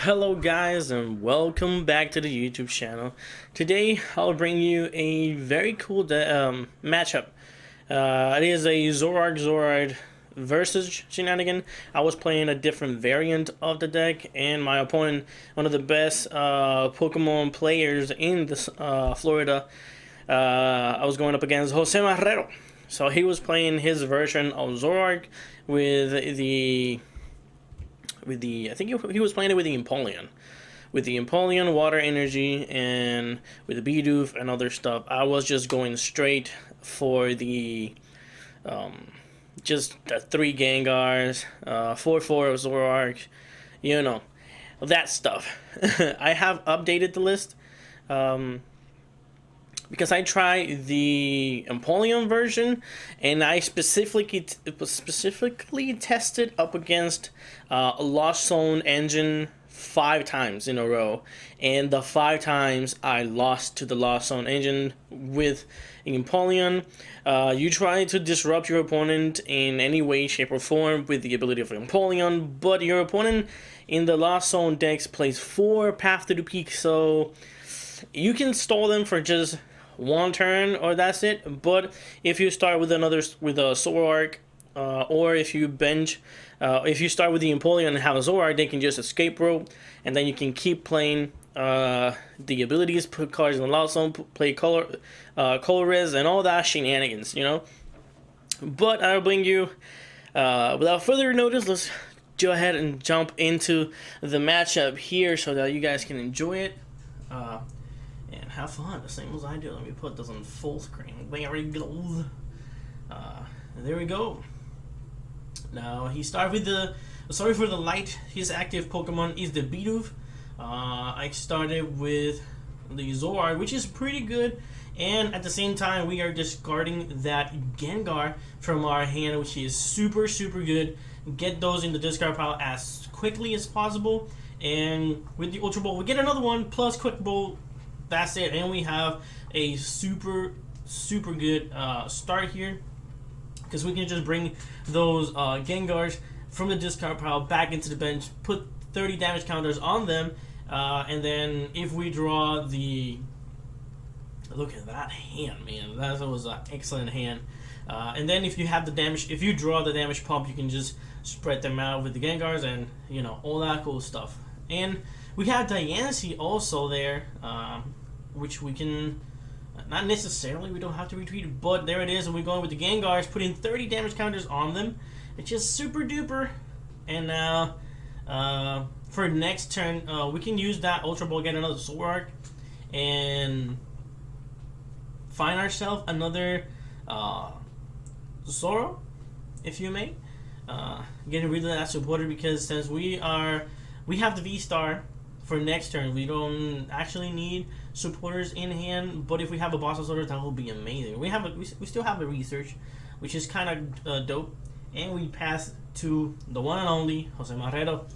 Hello guys and welcome back to the YouTube channel. Today I'll bring you a very cool matchup. It is a Zoroark versus shenanigan. I was playing a different variant of the deck, and my opponent, one of the best Pokemon players in this Florida, I was going up against Jose Marrero. So he was playing his version of Zoroark with the I think he was playing it with the Empoleon, Water Energy, and with the Bidoof and other stuff. I was just going straight for the just the 3 Gengars, 4/4 of Zoroark, you know, that stuff. I have updated the list because I tried the Empoleon version, and I specifically tested up against a Lost Zone engine 5 times in a row, and the 5 times I lost to the Lost Zone engine with Empoleon. You try to disrupt your opponent in any way, shape, or form with the ability of Empoleon, but your opponent in the Lost Zone decks plays 4 Path to the Peak, so you can stall them for just 1 turn or that's it. But if you start with a Zoroark, or if you if you start with the Empoleon and have a Zoroark, they can just escape rope, and then you can keep playing the abilities, put cards in the Lost Zone, play color res, and all that shenanigans, you know. But I'll bring you, without further notice, let's go ahead and jump into the matchup here so that you guys can enjoy it. And have fun, the same as I do. Let me put this on full screen. There we go. There we go. Now he started with the. Sorry for the light. His active Pokemon is the Bidoof. I started with the Zoroark, which is pretty good, and at the same time we are discarding that Gengar from our hand, which is super good. Get those in the discard pile as quickly as possible, and with the Ultra Ball we get another one plus Quick Ball. That's it, and we have a super good start here, because we can just bring those Gengars from the discard pile back into the bench, put 30 damage counters on them, and then if we draw the... Look at that hand, man. That was an excellent hand. And then if you have the damage, if you draw the damage pump, you can just spread them out with the Gengars and, you know, all that cool stuff. And we have Diancie also there, which we can, not necessarily, we don't have to retreat it, but there it is, and we're going with the Gengars, putting 30 damage counters on them. It's just super duper. And now, for next turn, we can use that Ultra Ball, get another Zoroark, and find ourselves another Zoro, if you may. Getting rid of that supporter, because since we have the Vstar for next turn, we don't actually need supporters in hand. But if we have a boss of supporters, that will be amazing. We still have a research, which is kind of dope, and we pass to the one and only Jose Marrero.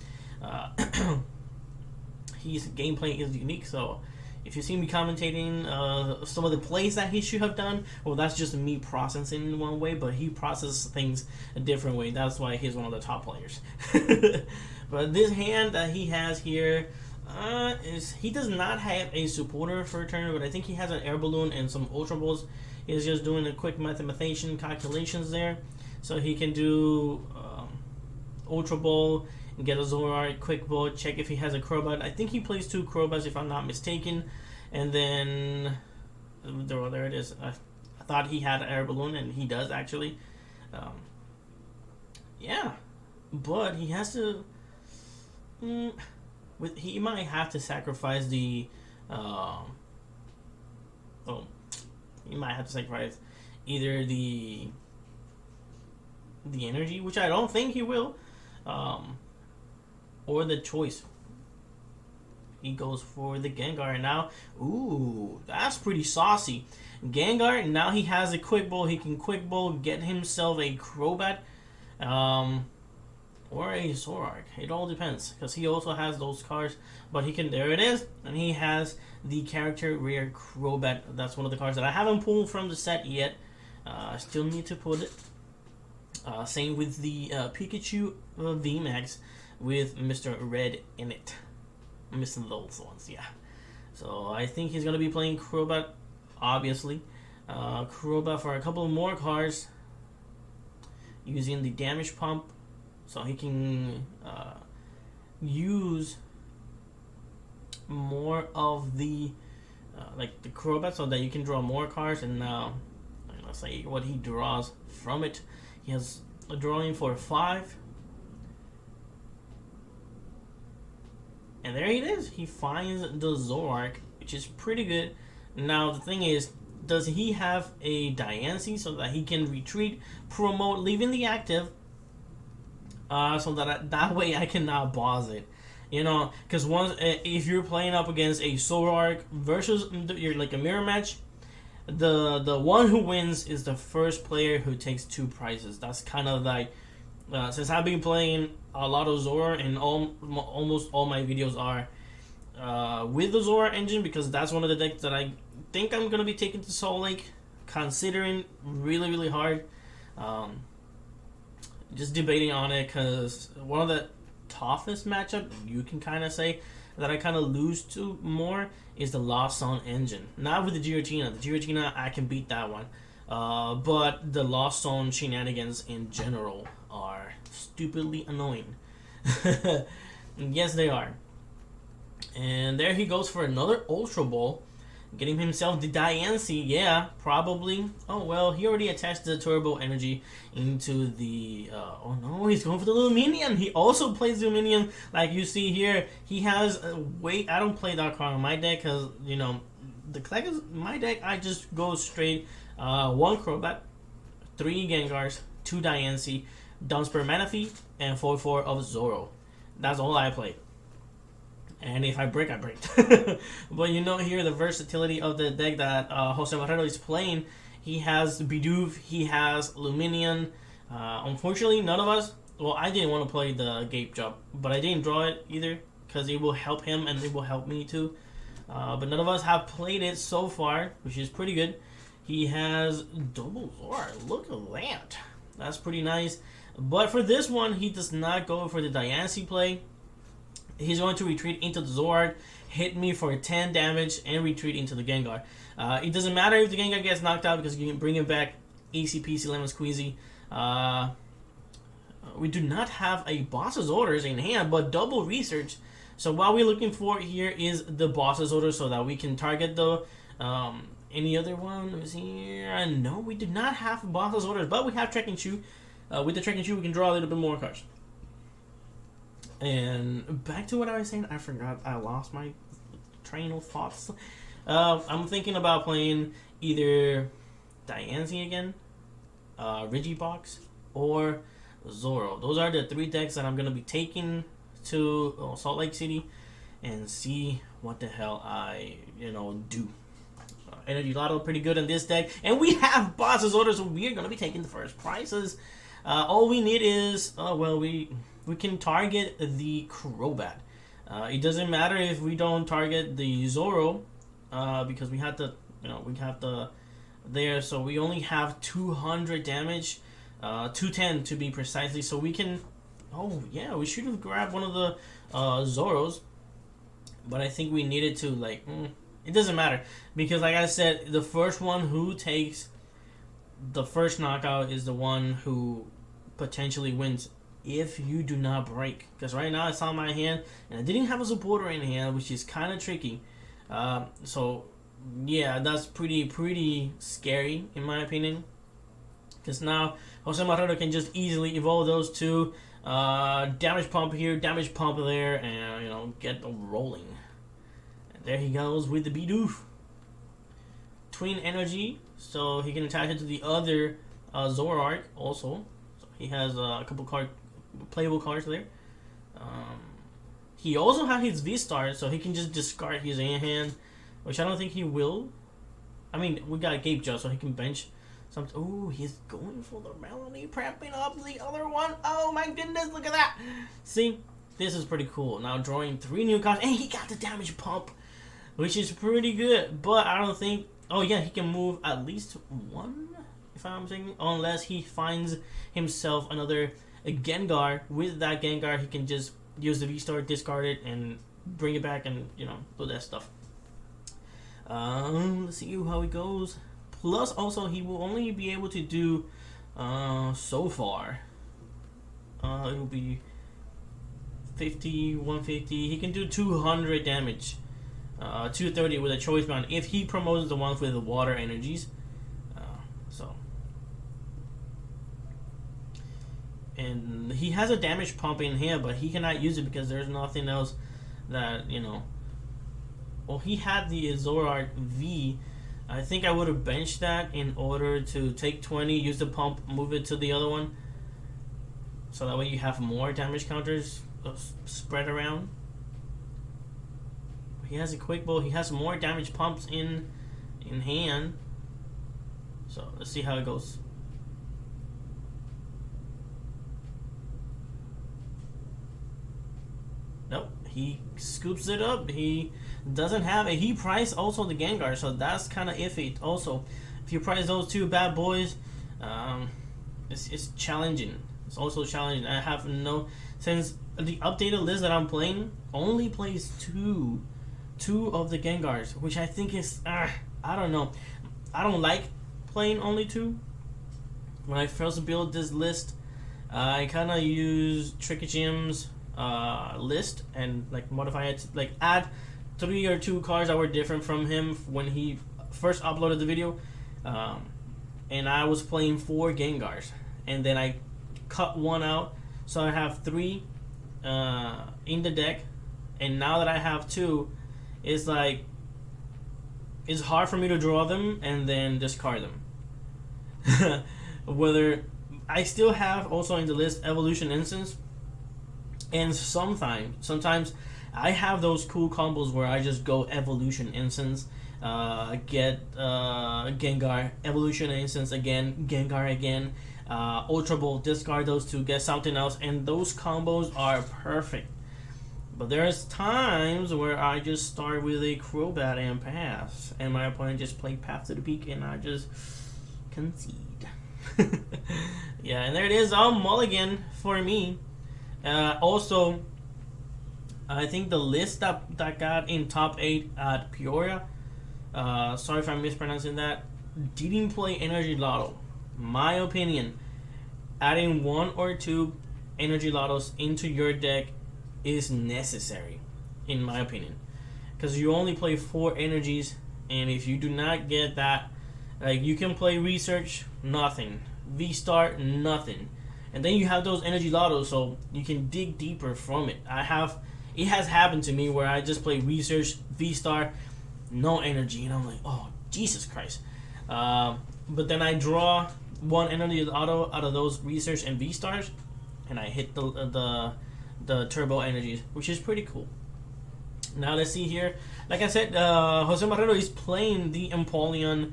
His gameplay is unique, so if you see me commentating some of the plays that he should have done, well, that's just me processing in one way, but he processes things a different way. That's why he's one of the top players. But this hand that he has here, he does not have a supporter for a turn, but I think he has an air balloon and some Ultra Balls. He's just doing a quick mathematician calculations there, so he can do Ultra Ball and get a Zoroark, Quick Ball, check if he has a Crobat. I think he plays 2 Crobats if I'm not mistaken, and then there it is. I thought he had an air balloon, and he does actually. Yeah, but he has to. He might have to sacrifice the. He might have to sacrifice either the energy, which I don't think he will, or the choice. He goes for the Gengar now. Ooh, that's pretty saucy. Gengar, now he has a Quick Ball. He can Quick Ball, get himself a Crobat, or a Zoroark. It all depends, because he also has those cards. But he can, there it is, and he has the character rare Crobat. That's one of the cards that I haven't pulled from the set yet. I still need to put it. Same with the Pikachu VMAX with Mr. Red in it. I'm missing those ones, yeah. So I think he's going to be playing Crobat, obviously. Crobat for a couple more cards, using the damage pump, so he can use more of the like the Crobat, so that you can draw more cards. And now let's say what he draws from it. He has a drawing for 5, and there it is. He finds the Zoroark, which is pretty good. Now the thing is, does he have a Diancie so that he can retreat, promote, leaving the active, so that way I cannot boss it, you know? Because once if you're playing up against a Zoroark versus you're like a mirror match, the one who wins is the first player who takes 2 prizes. That's kind of like since I've been playing a lot of Zora, and almost all my videos are with the Zora engine, because that's one of the decks that I think I'm gonna be taking to Salt Lake, considering really hard. Just debating on it, because one of the toughest matchup you can kind of say that I kind of lose to more is the Lost Zone engine. Not with the Giratina. The Giratina, I can beat that one. But the Lost Zone shenanigans in general are stupidly annoying. Yes, they are. And there he goes for another Ultra Ball, getting himself the Diancie. Yeah, probably. Oh, well, he already attached the Turbo Energy into the... oh, no, he's going for the Luminion. He also plays Luminion. Like you see here, he has... I don't play Dark Card on my deck because, you know, my deck, I just go straight 1 Crobat, 3 Gengars, 2 Diancie, Dunsparce Manaphy, and 4/4 of Zoro. That's all I play. And if I break, I break. But you know here the versatility of the deck that Jose Barrero is playing. He has Bidoof, he has Luminion. Unfortunately, none of us... Well, I didn't want to play the Gape Job, but I didn't draw it either, because it will help him and it will help me too. But none of us have played it so far, which is pretty good. He has double Zoroark. Look at that. That's pretty nice. But for this one, he does not go for the Diancie play. He's going to retreat into the Zoroark, hit me for 10 damage, and retreat into the Gengar. It doesn't matter if the Gengar gets knocked out, because you can bring him back easy peasy lemon squeezy. We do not have a boss's orders in hand, but double research. So what we're looking for here is the boss's order, so that we can target the any other one. Let me see here. No, we do not have boss's orders, but we have Trekking Shoe. With the Trekking Shoe, we can draw a little bit more cards. And back to what I was saying, I forgot. I lost my train of thoughts. I'm thinking about playing either Diancie again, Regibox, or Zoro. Those are the 3 decks that I'm going to be taking to Salt Lake City and see what the hell I, do. Energy Lotto pretty good in this deck. And we have boss's orders, so we're going to be taking the first prizes. All we need is, we can target the Crobat. It doesn't matter if we don't target the Zoro, because we have the, there, so we only have 200 damage, 210 to be precisely, so we can, we should have grabbed one of the Zoros, but I think we needed to, it doesn't matter, because like I said, the first one who takes the first knockout is the one who potentially wins if you do not break. Because right now it's on my hand, and I didn't have a supporter in hand, which is kind of tricky. So yeah, that's pretty scary in my opinion. Because now Jose Marrero can just easily evolve those 2. Damage pump here, damage pump there, and get rolling. And there he goes with the Bidoof. Twin Energy, so he can attach it to the other Zoroark also. So he has a couple playable cards there. He also has his Vstar, so he can just discard his hand, which I don't think he will. I mean, we got a Gape Job, so he can bench something. Oh, he's going for the Melody, prepping up the other one. Oh my goodness, look at that. See, this is pretty cool. Now drawing 3 new cards, and he got the damage pump, which is pretty good. But I don't think... Oh yeah, he can move at least 1, if I'm saying, unless he finds himself another Gengar. With that Gengar, he can just use the V-Star, discard it, and bring it back and do that stuff. Let's see how it goes. Plus, also he will only be able to do so far. It will be 50, 150. He can do 200 damage, 230 with a choice band if he promotes the ones with the water energies. And he has a damage pump in here, but he cannot use it because there's nothing else that Well, he had the Zoroark V. I think I would have benched that in order to take 20, use the pump, move it to the other one, so that way you have more damage counters spread around. He has a quick ball. He has more damage pumps in hand. So let's see how it goes. Nope, he scoops it up. He doesn't have it. He priced also the Gengar, so that's kind of iffy. Also, if you price those two bad boys, it's challenging. It's also challenging. I have since the updated list that I'm playing only plays two of the Gengars, which I think is I don't know. I don't like playing only two. When I first built this list, I kind of used Tricky Jim's list and like modify it, like add 3 or 2 cards that were different from him when he first uploaded the video, and I was playing 4 Gengars, and then I cut one out, so I have 3 in the deck, and now that I have 2, it's like it's hard for me to draw them and then discard them. Whether I still have also in the list Evolution Instance. And sometimes I have those cool combos where I just go Evolution Instance, get Gengar, Evolution Instance again, Gengar again, Ultra Ball, discard those 2, get something else, and those combos are perfect. But there's times where I just start with a Crobat and pass, and my opponent just played Path to the Peak, and I just concede. Yeah, and there it is, all mulligan for me. Also, I think the list that got in top 8 at Peoria, sorry if I'm mispronouncing that, didn't play Energy Lotto. My opinion, adding 1 or 2 Energy Lottos into your deck is necessary, in my opinion, because you only play 4 energies, and if you do not get that, like, you can play Research, nothing, Vstar, nothing. And then you have those Energy Lottos, so you can dig deeper from it. It has happened to me where I just play Research, V-Star, no energy, and I'm like, oh, Jesus Christ. But then I draw 1 Energy Lotto out of those Research and V-Stars, and I hit the Turbo Energies, which is pretty cool. Now let's see here. Like I said, Jose Marrero is playing the Empoleon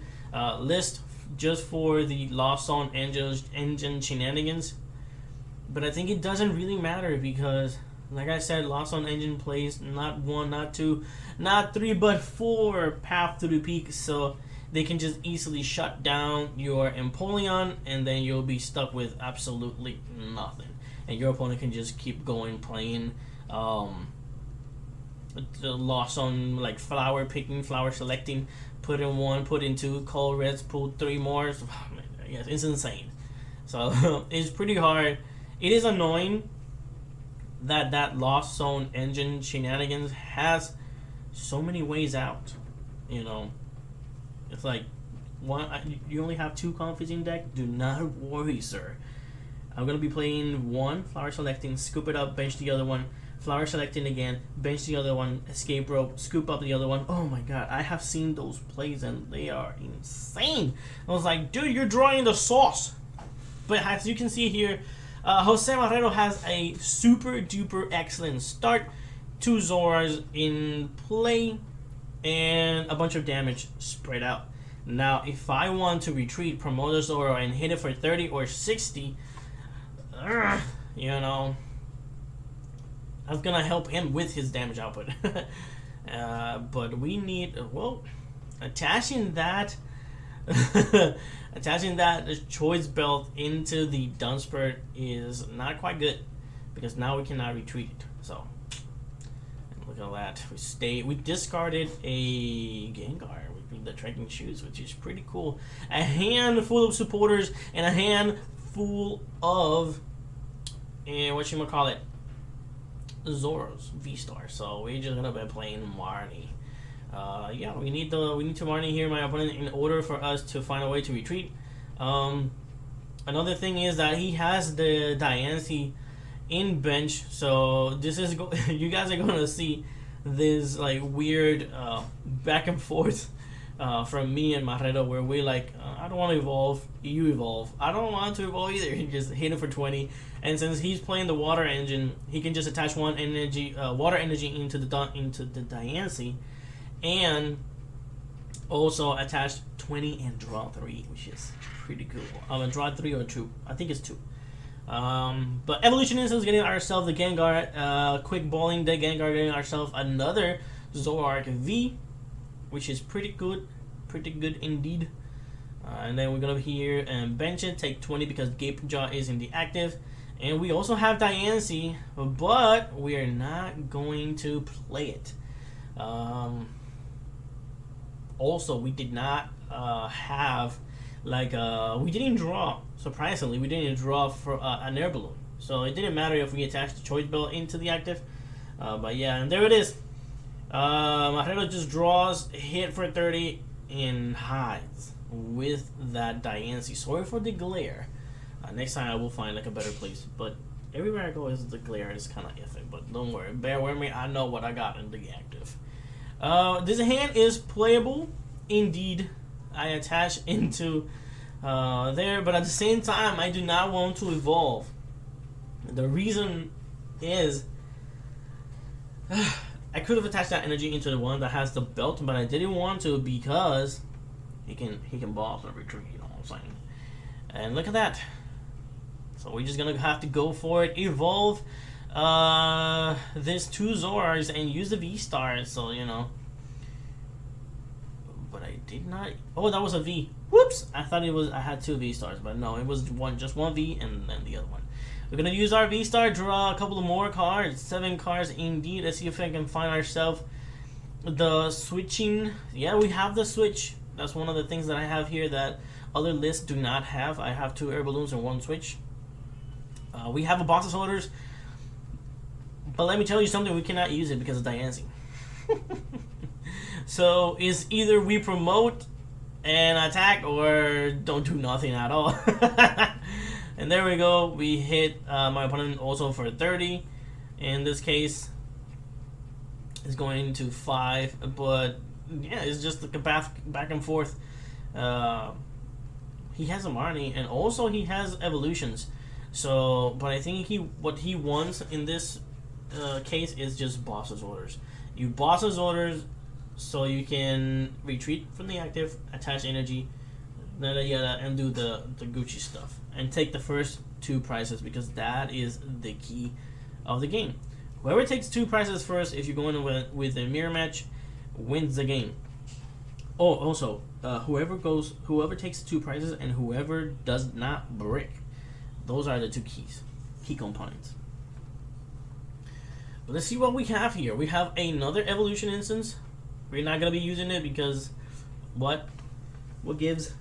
list just for the Lost Zone engine shenanigans. But I think it doesn't really matter because, like I said, Lost Zone engine plays not 1, not 2, not 3, but 4 Path to the Peak, so they can just easily shut down your Empoleon, and then you'll be stuck with absolutely nothing. And your opponent can just keep going playing the Lost Zone, like flower picking, flower selecting, put in 1, put in 2, call reds, pull 3 more. So, yes, it's insane. So it's pretty hard. It is annoying that Lost Zone engine shenanigans has so many ways out. It's like, you only have 2 Comfys in deck. Do not worry, sir. I'm gonna be playing 1, flower selecting, scoop it up, bench the other one, flower selecting again, bench the other one, escape rope, scoop up the other one. Oh my god, I have seen those plays and they are insane. I was like, dude, you're drawing the sauce. But as you can see here, Jose Marrero has a super duper excellent start. 2 Zoras in play and a bunch of damage spread out. Now, if I want to retreat, promote a Zora and hit it for 30 or 60, I'm gonna help him with his damage output. But we need, attaching that choice belt into the Dunsparce is not quite good because now we cannot retreat it. So look look at that. We discarded a Gengar with the trekking shoes, which is pretty cool. A handful of supporters and a handful of whatchamacallit, Zoros Vstar. So we're just gonna be playing Marnie. Yeah, we need to Marnie here, my opponent, in order for us to find a way to retreat. Another thing is that he has the Diancie in bench, so this is you guys are gonna see this like weird back and forth from me and Marredo, where we like, I don't want to evolve, you evolve. I don't want to evolve either. He just hit it for 20, and since he's playing the water engine, he can just attach one energy, water energy into the Diancie, and also attach 20 and draw 3, which is pretty cool. Draw 3 or 2. I think it's 2. But Evolution Instance getting ourselves the Gengar, quick balling the Gengar, getting ourselves another Zoroark V, which is pretty good indeed. And then we're gonna be here and bench it, take 20 because Gape Jaw is in the active, and we also have Diancie, but we are not going to play it. Also, we did not have like we didn't draw. Surprisingly, we didn't draw for an air balloon, so it didn't matter if we attached the choice belt into the active. But yeah, and there it is. Marrero just draws, hit for 30, and hides with that Diancie. Sorry for the glare. Next time I will find like a better place. But everywhere I go, the glare is kind of iffy. But don't worry, bear with me. I know what I got in the active. This hand is playable indeed. I attach into there, but at the same time, I do not want to evolve. The reason is I could have attached that energy into the one that has the belt, but I didn't want to because he can boss and retreat, you know what I'm saying? And look at that. So we're just gonna have to go for it. Evolve this 2 Zors and use the Vstar, so you know. But I did not. Oh, that was a V. Whoops! I thought I had 2 Vstars, but no, it was just one V and then the other one. We're gonna use our Vstar, draw a couple of more cards, 7 cards indeed. Let's see if I can find ourselves the switching. Yeah, we have the switch. That's one of the things that I have here that other lists do not have. I have 2 air balloons and 1 switch. We have a box of soldiers, but let me tell you something, we cannot use it because of Diancie. So it's either we promote and attack or don't do nothing at all. And there we go. We hit my opponent also for 30. In this case, it's going to 5. But yeah, it's just like a back and forth. He has a Marnie and also he has evolutions. So, but I think what he wants in this case is just boss's orders. You boss's orders so you can retreat from the active, attach energy, and do the Gucci stuff, and take the first 2 prizes because that is the key of the game. Whoever takes 2 prizes first, if you're going with a mirror match, wins the game. Oh, also, whoever takes 2 prizes and whoever does not brick, those are the 2 key components. But let's see what we have here. We have another evolution instance. We're not gonna be using it because what gives?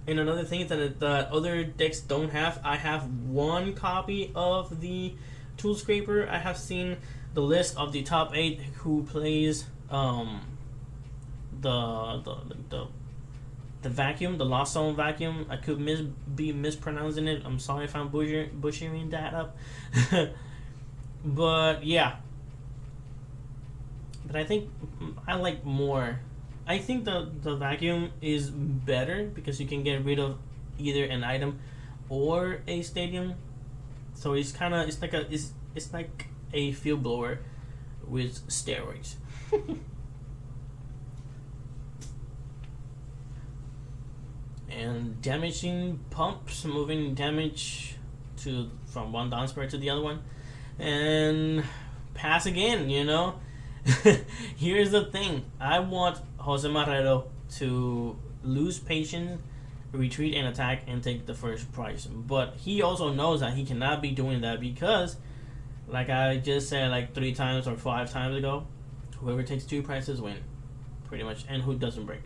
And another thing that other decks don't have, I have 1 copy of the Tool Scraper. I have seen the list of the top 8 who plays the vacuum, the Lost Zone vacuum. I could be mispronouncing it. I'm sorry if I'm butchering that up. But yeah. But I think I like more. I think the vacuum is better because you can get rid of either an item or a stadium. So it's like a field blower with steroids. And damaging pumps, moving damage from one down square to the other one, and pass again. You know. Here's the thing. I want Jose Marrero to lose patience, retreat and attack, and take the first prize. But he also knows that he cannot be doing that because Like I just said, like 3 times or 5 times ago, whoever takes 2 prices win, pretty much, and who doesn't break.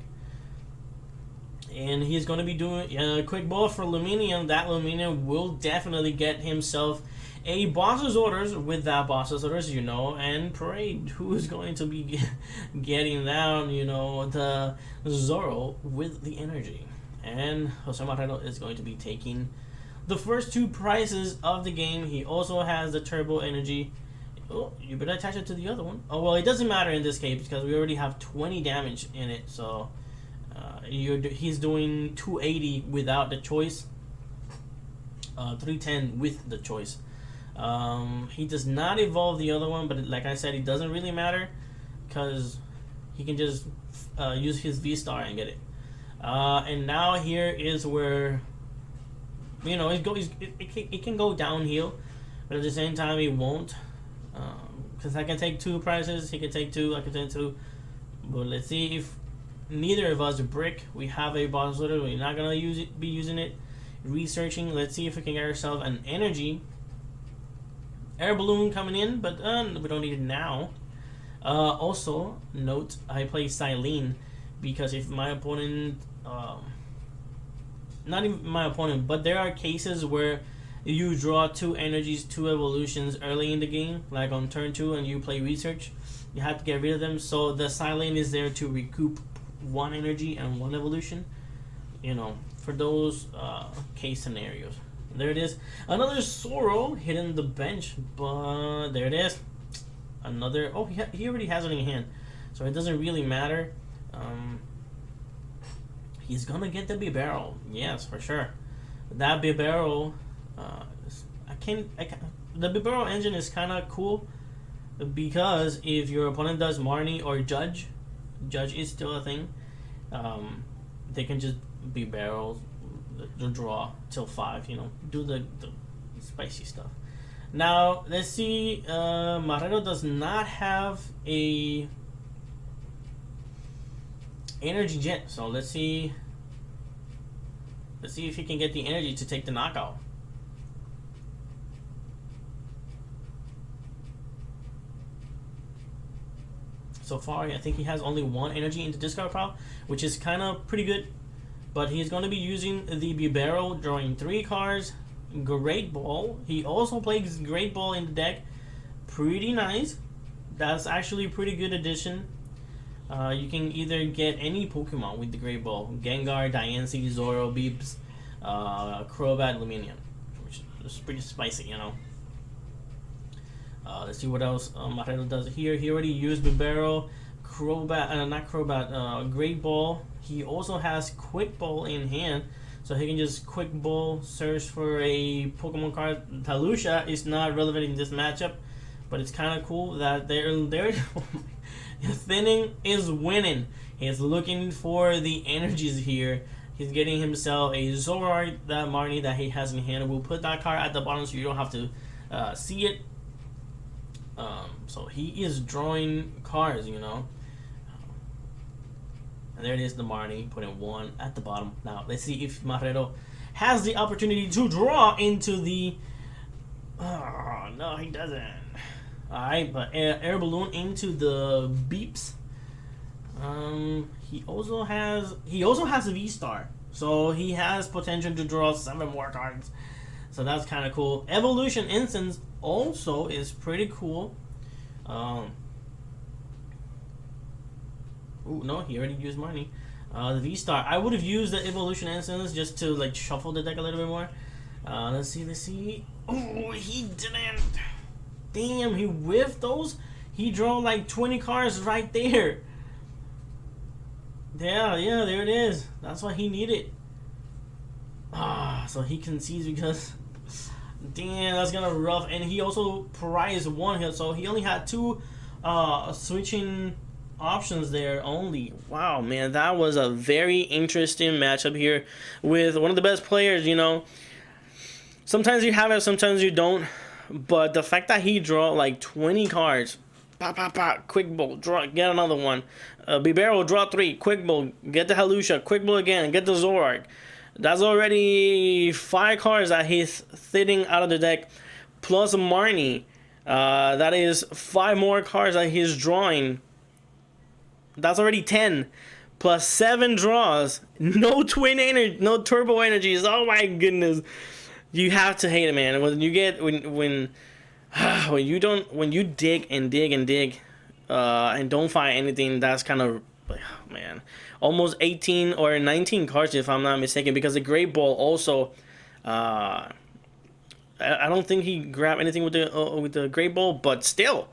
And he's going to be doing a quick ball for Luminium. That Luminium will definitely get himself a boss's orders. With that boss's orders, you know, and Parade, who is going to be getting down, you know, the Zoro with the energy. And Jose Marrero is going to be taking the first 2 prizes of the game. He also has the Turbo Energy. Oh, you better attach it to the other one. Oh, well, it doesn't matter in this case because we already have 20 damage in it, so... he's doing 280 without the choice, 310 with the choice. He does not evolve the other one, but like I said, it doesn't really matter because he can just use his Vstar and get it. And now here is where, you know, it can go downhill, but at the same time it won't, because I can take 2 prizes, he can take 2, I can take 2, but let's see if neither of us brick. We have a boss order. We're not gonna be using it. Researching. Let's see if we can get ourselves an energy. Air balloon coming in, but we don't need it now. Also, note I play Silene because if my opponent, not even my opponent, but there are cases where you draw 2 energies, 2 evolutions early in the game, like on turn 2, and you play research. You have to get rid of them. So the Silene is there to recoup 1 energy and 1 evolution, you know, for those case scenarios. There it is, another Zoro hitting the bench, but there it is, another. Oh, he already has it in hand, so it doesn't really matter. He's gonna get the Bibarel, yes, for sure. That Bibarel, the Bibarel engine is kind of cool because if your opponent does Marnie or Judge is still a thing. They can just be barrels, the draw till 5. You know, do the spicy stuff. Now let's see. Marrero does not have a energy jet, so let's see. Let's see if he can get the energy to take the knockout. So far, I think he has only 1 energy into discard pile, which is kind of pretty good. But he's going to be using the Bibarel, drawing 3 cards. Great Ball. He also plays Great Ball in the deck. Pretty nice. That's actually a pretty good addition. You can either get any Pokemon with the Great Ball. Gengar, Diancie, Zoro, Beeps, Crobat, Luminium. Which is pretty spicy, you know. Let's see what else Marrero does here. He already used Bibarel, Great Ball. He also has Quick Ball in hand, so he can just Quick Ball, search for a Pokemon card. Talusha is not relevant in this matchup, but it's kind of cool that they're Thinning is winning. He's looking for the energies here. He's getting himself a Zoroark, that Marnie that he has in hand. We'll put that card at the bottom so you don't have to see it. So he is drawing cards, you know. And there it is, the Marnie, putting 1 at the bottom. Now, let's see if Marrero has the opportunity to draw into the... Oh, no, he doesn't. Alright, but air balloon into the Beeps. He also has a Vstar. So he has potential to draw 7 more cards. So that's kind of cool. Evolution Instance also is pretty cool. Ooh, no, he already used Marnie. The Vstar. I would have used the Evolution Instance just to like shuffle the deck a little bit more. Let's see. Oh, he didn't. Damn, he whiffed those. He drew like 20 cards right there. Yeah, there it is. That's what he needed. So he concedes because... Damn, that's gonna rough. And he also prized 1 hit, so he only had 2 switching options there only. Wow, man, that was a very interesting matchup here with one of the best players, you know. Sometimes you have it, sometimes you don't. But the fact that he draw like 20 cards, pop, pop, pop, Quick Ball, draw, get another one. Bibarel, draw 3, Quick Ball, get the Halusha, Quick Ball again, get the Zoroark. That's already 5 cards that he's thinning out of the deck, plus Marnie. That is 5 more cards that he's drawing. That's already 10. Plus 7 draws. No twin energy, no turbo energies. Oh my goodness. You have to hate it, man. When you get when you dig and dig and dig and don't find anything, that's kind of like, oh, man. Almost 18 or 19 cards if I'm not mistaken, because the Great Ball also I don't think he grabbed anything with the Great Ball, but still,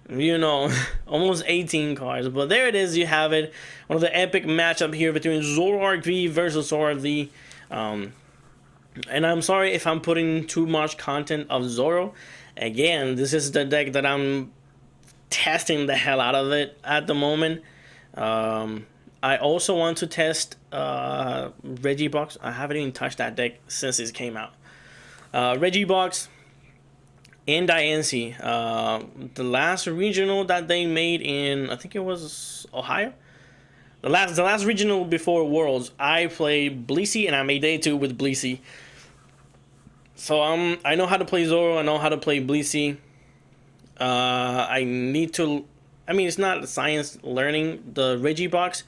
you know, almost 18 cards. But there it is, you have it. One of the epic matchup here between Zoroark V versus Zoroark V. And I'm sorry if I'm putting too much content of Zoro. Again, this is the deck that I'm testing the hell out of it at the moment. I also want to test Regibox. I haven't even touched that deck since it came out. Regibox and Diancie. The last regional that they made in, I think it was Ohio. The last regional before Worlds, I played Bleacy and I made day 2 with Bleacy. So I know how to play Zoro. I know how to play Bleacy. I need to. I mean, it's not science learning the Regibox,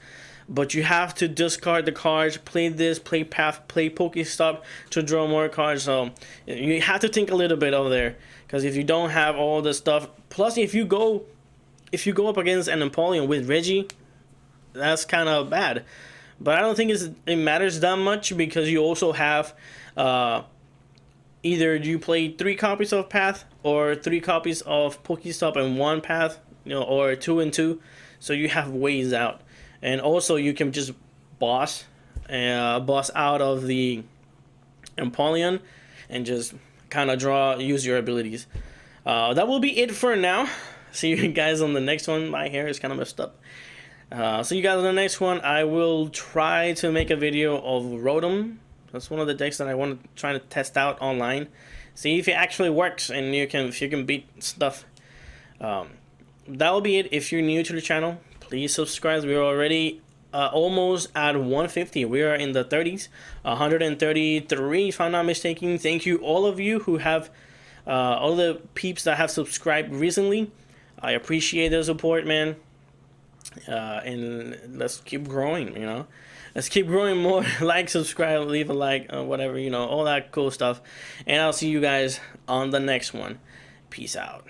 but you have to discard the cards, play this, play Path, play Pokestop to draw more cards. So you have to think a little bit over there, because if you don't have all the stuff, plus if you go up against an Empoleon with Reggie, that's kind of bad. But I don't think it matters that much, because you also have either you play 3 copies of Path or 3 copies of Pokestop and 1 Path, you know, or 2 and 2. So you have ways out, and also you can just boss out of the Empoleon and just kind of use your abilities. That will be it for now. See you guys on the next one. My hair is kind of messed up. See you guys on the next one. I will try to make a video of Rotom. That's one of the decks that I want to try to test out online. See if it actually works, and if you can beat stuff. That will be it. If you're new to the channel, please subscribe. We're already almost at 150. We are in the 30s, 133 if I'm not mistaken. Thank you all of you who have all the peeps that have subscribed recently. I appreciate the support, man. And let's keep growing, you know. Let's keep growing more. Like, subscribe, leave a like, whatever, you know, all that cool stuff. And I'll see you guys on the next one. Peace out.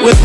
With